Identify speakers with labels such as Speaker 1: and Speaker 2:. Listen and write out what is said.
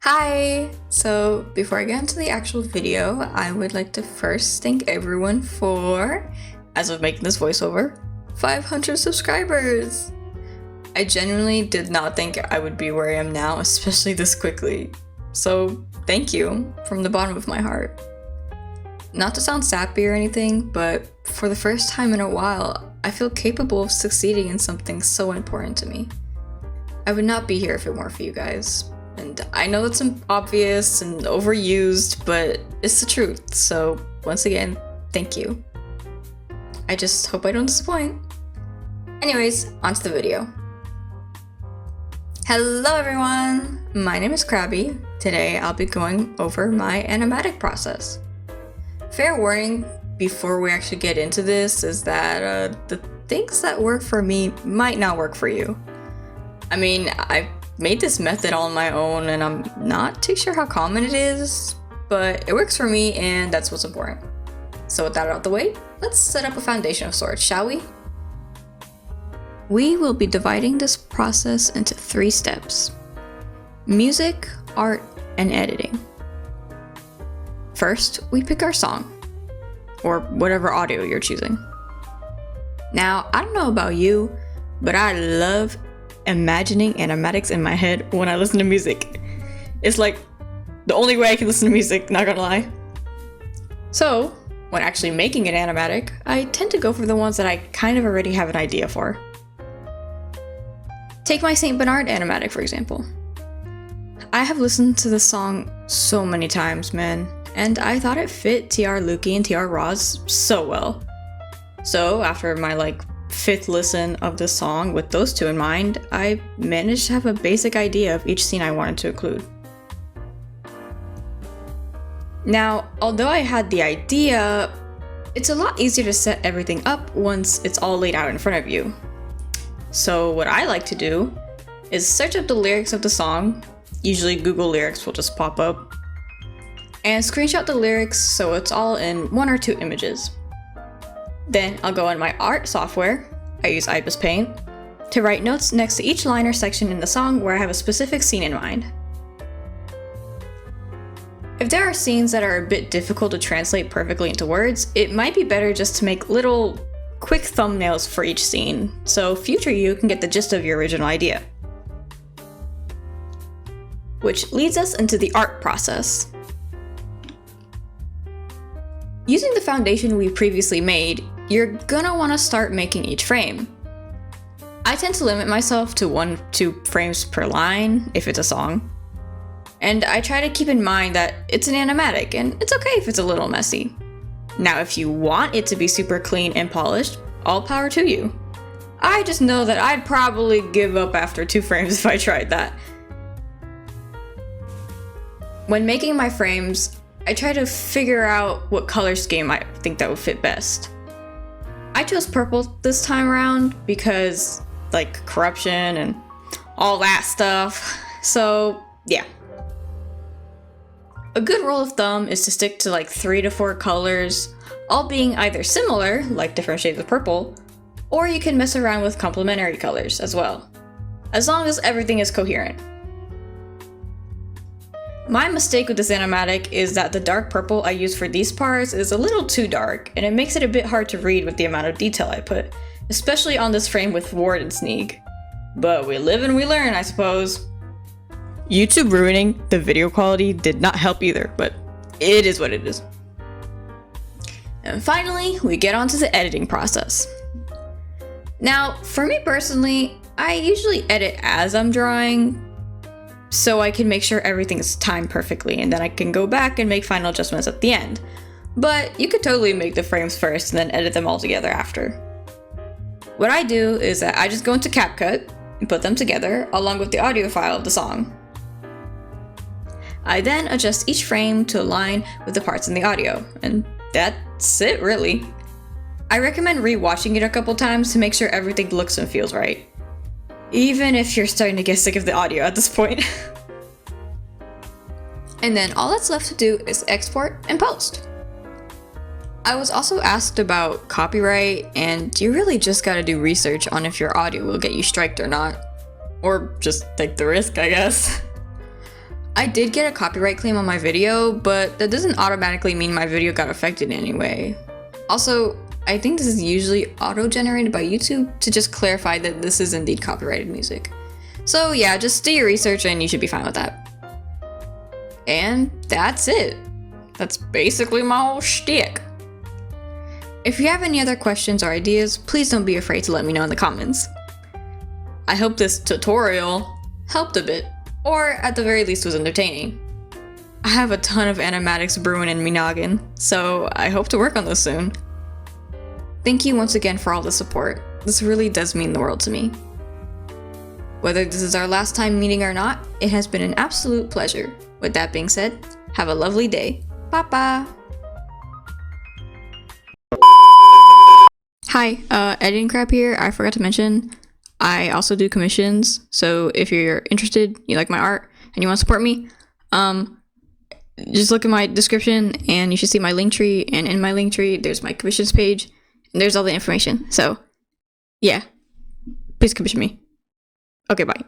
Speaker 1: Hi! So before I get into the actual video, I would like to first thank everyone for, as of making this voiceover, 500 subscribers! I genuinely did not think I would be where I am now, especially this quickly. So thank you from the bottom of my heart. Not to sound sappy or anything, but for the first time in a while, I feel capable of succeeding in something so important to me. I would not be here if it weren't for you guys. And I know it's obvious and overused, but it's the truth. So once again, thank you. I just hope I don't disappoint. Anyways, onto the video. Hello everyone! My name is Krabby. Today I'll be going over my animatic process. Fair warning before we actually get into this is that the things that work for me might not work for you. I mean, I've made this method on my own and I'm not too sure how common it is, but it works for me and that's what's important. So with that out of the way, let's set up a foundation of sorts, shall we? We will be dividing this process into 3 steps: music, art, and editing. First, we pick our song, or whatever audio you're choosing. Now, I don't know about you, but I love imagining animatics in my head when I listen to music. It's like the only way I can listen to music, not gonna lie. So, when actually making an animatic, I tend to go for the ones that I kind of already have an idea for. Take my St. Bernard animatic, for example. I have listened to this song so many times, man, and I thought it fit TR Lukey and TR Roz so well. So, after my 5th listen of the song with those 2 in mind, I managed to have a basic idea of each scene I wanted to include. Now, although I had the idea, it's a lot easier to set everything up once it's all laid out in front of you. So what I like to do is search up the lyrics of the song, usually Google Lyrics will just pop up, and screenshot the lyrics so it's all in 1 or 2 images. Then I'll go in my art software, I use IBIS Paint, to write notes next to each line or section in the song where I have a specific scene in mind. If there are scenes that are a bit difficult to translate perfectly into words, it might be better just to make little quick thumbnails for each scene, so future you can get the gist of your original idea. Which leads us into the art process. Using the foundation we previously made, you're gonna want to start making each frame. I tend to limit myself to 1-2 frames per line if it's a song. And I try to keep in mind that it's an animatic and it's okay if it's a little messy. Now if you want it to be super clean and polished, all power to you. I just know that I'd probably give up after 2 frames if I tried that. When making my frames, I try to figure out what color scheme I think that would fit best. I chose purple this time around because, corruption and all that stuff, so yeah. A good rule of thumb is to stick to 3 to 4 colors, all being either similar, like different shades of purple, or you can mess around with complementary colors as well, as long as everything is coherent. My mistake with this animatic is that the dark purple I use for these parts is a little too dark, and it makes it a bit hard to read with the amount of detail I put, especially on this frame with Ward and Sneak. But we live and we learn, I suppose. YouTube ruining the video quality did not help either, but it is what it is. And finally, we get onto the editing process. Now, for me personally, I usually edit as I'm drawing, so I can make sure everything is timed perfectly, and then I can go back and make final adjustments at the end. But you could totally make the frames first and then edit them all together after. What I do is that I just go into CapCut and put them together along with the audio file of the song. I then adjust each frame to align with the parts in the audio, and that's it really. I recommend rewatching it a couple times to make sure everything looks and feels right, even if you're starting to get sick of the audio at this point. And then all that's left to do is export and post. I was also asked about copyright, and you really just gotta do research on if your audio will get you striked or not. Or just take the risk, I guess. I did get a copyright claim on my video, but that doesn't automatically mean my video got affected in any way. Also, I think this is usually auto-generated by YouTube to just clarify that this is indeed copyrighted music. So yeah, just do your research and you should be fine with that. And that's it. That's basically my whole shtick. If you have any other questions or ideas, please don't be afraid to let me know in the comments. I hope this tutorial helped a bit, or at the very least was entertaining. I have a ton of animatics brewing in me noggin, so I hope to work on this soon. Thank you once again for all the support. This really does mean the world to me. Whether this is our last time meeting or not, it has been an absolute pleasure. With that being said, have a lovely day. Bye-bye! Hi, editing crap here. I forgot to mention, I also do commissions, so if you're interested, you like my art, and you want to support me, just look at my description and you should see my link tree, and in my link tree there's my commissions page, and there's all the information. So yeah, please commission me. Okay, bye.